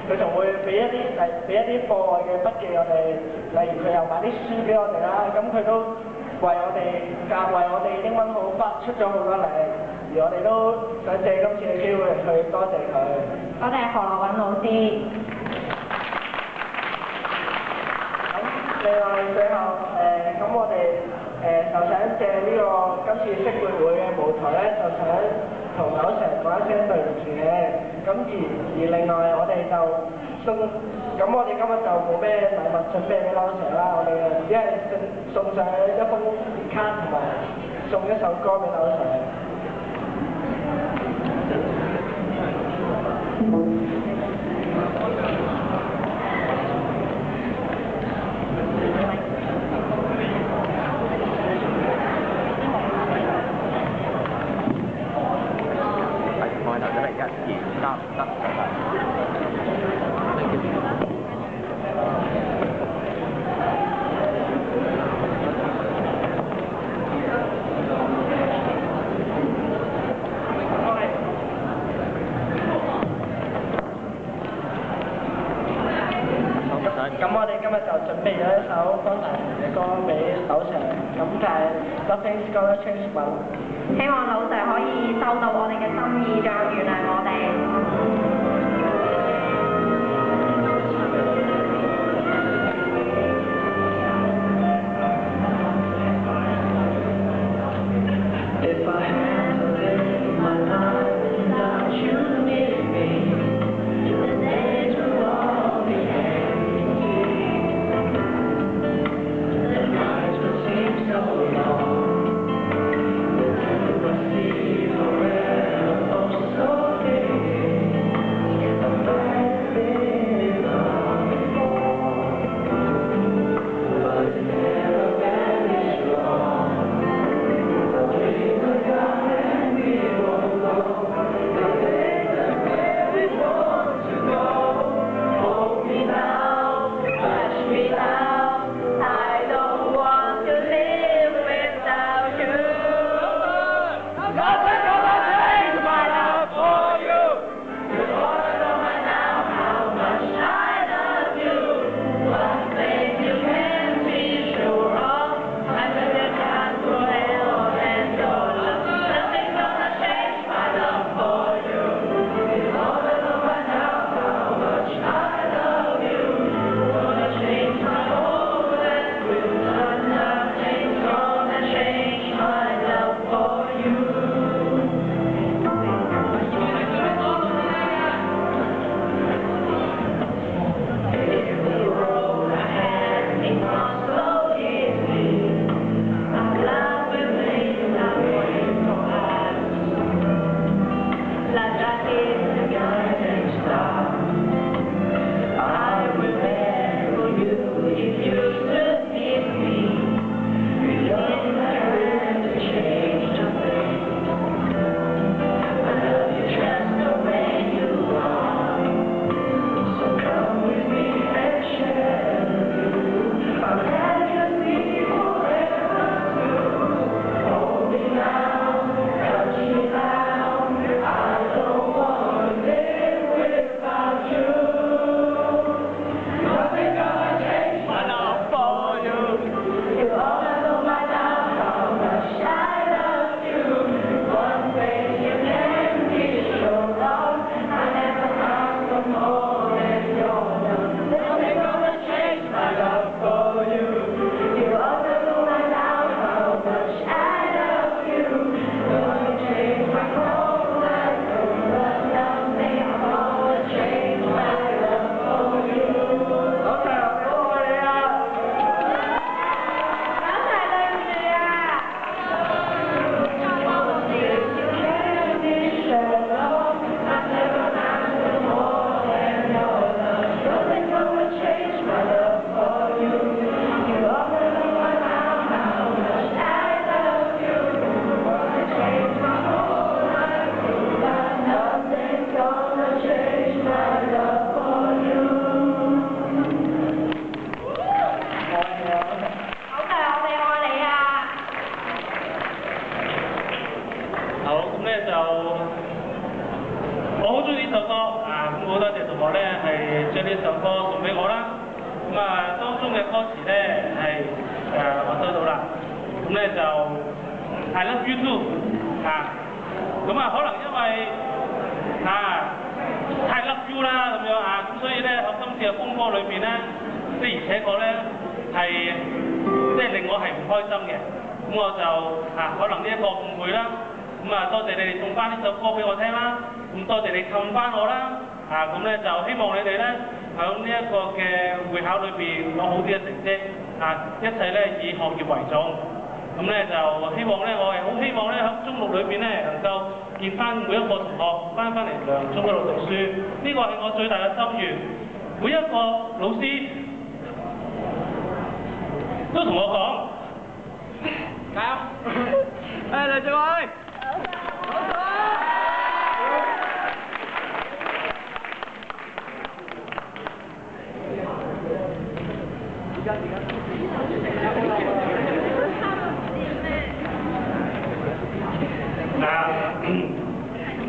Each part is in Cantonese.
佢仲會俾一啲課外嘅筆記我哋，例如佢又買啲書俾我哋啦，咁佢都為我哋英文好出咗好多力，而我哋都想借今次嘅機會去多謝佢。多謝何樂韻老師。另外最後咁我哋就想借呢個今次識別會嘅舞台咧，就想同柳 Sir 講一聲對唔住嘅。咁而另外我哋就咁我哋今日就冇咩禮物準備俾柳 Sir 啦，我哋只係送上一封卡同埋送一首歌俾柳 Sir。咁我哋今日就準備咗一首方大同嘅歌俾柳 Sir，咁就係 Nothing's Gonna Change My Love。希望柳 Sir 可以收到我哋嘅心意，再原諒我哋。好多謝同學咧係將呢首歌送俾我啦。咁啊，當中嘅歌詞咧係我收到啦。咁咧就 I love you too 啊。咁啊，可能因為太 love you 啦咁樣啊，咁所以咧喺今次嘅風波裏邊咧，的而且確咧係即係令我係唔開心嘅。咁我就可能呢一個誤會啦。咁啊，多謝你哋送翻呢首歌俾我聽啦。咁多謝你氹翻我啦。咁咧就希望你哋咧喺呢一個嘅會考裏邊攞好啲嘅成績。一切咧以學業為重。咁咧就希望咧，我係好希望咧喺中六裏邊咧能夠見翻每一個同學翻嚟良中嗰度讀書。呢個係我最大嘅心願。每一個老師都同我講，加油！梁志偉。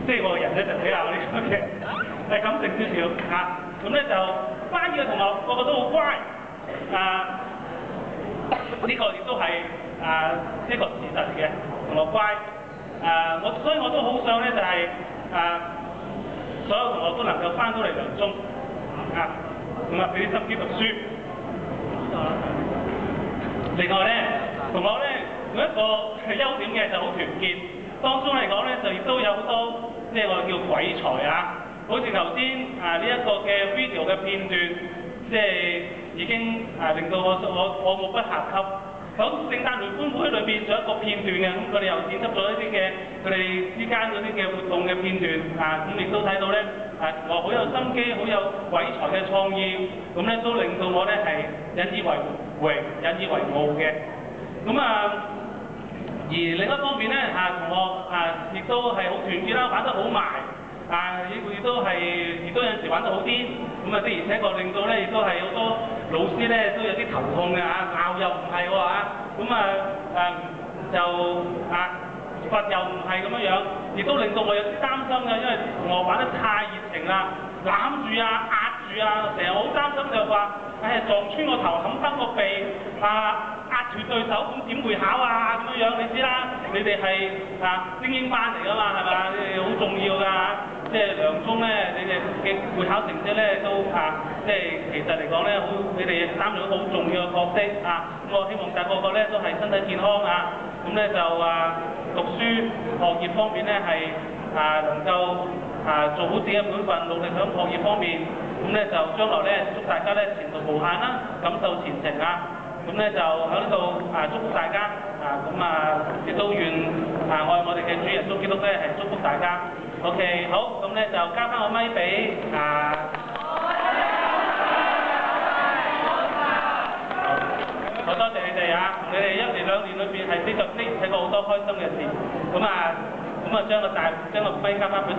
即係我個人咧就比較呢個嘅感性少少咁咧就班嘅同學個個都好乖呢個亦都係一個事實嚟嘅，同學乖所以我都好想咧就係所有同學都能夠翻到嚟良中咁俾啲心機讀書。另外咧，同學咧有一個優點嘅就好團結，當中嚟講咧就亦都有好多即係我哋叫鬼才好似頭先呢一個嘅 video 嘅片段，即係已經令到我目不暇給。喺聖誕聯歡會裏邊仲有一個片段嘅，咁佢哋又剪輯咗一啲嘅佢哋之間嗰啲嘅活動嘅片段咁亦都睇到咧我好有心機，好有鬼才嘅創意，咁咧都令到我咧係引以為榮、引以為傲嘅。咁而另一方面咧同學亦都係好團結啦，玩得好埋亦都有陣時玩得好癲，咁的而且確令到咧亦都係好多老師咧都有啲頭痛嘅鬧又唔係喎咁就罰又唔係咁樣，亦都令到我有啲擔心嘅，因為同學玩得太熱情啦，攬住壓住成日好擔心就話撞穿個頭冚崩個鼻壓住對手，咁點會考咁樣？你知啦，你哋係精英班嚟㗎嘛，係嘛？你哋好重要㗎即係良中咧，你哋嘅會考成績咧都即係其實嚟講咧，你哋擔咗好重要嘅角色咁我希望大家個個咧都係身體健康咁咧就讀書學業方面咧係能夠做好自己嘅本分，努力喺學業方面，咁咧就將來咧祝大家咧前途無限啦，感受前程咁咧就喺呢度祝福大家亦都願愛我哋嘅主耶穌基督咧係祝福大家。OK 好，咁咧就交翻個咪俾好多謝你哋你哋1年2年裏邊係的確睇過好多開心嘅事，咁將個咪交翻俾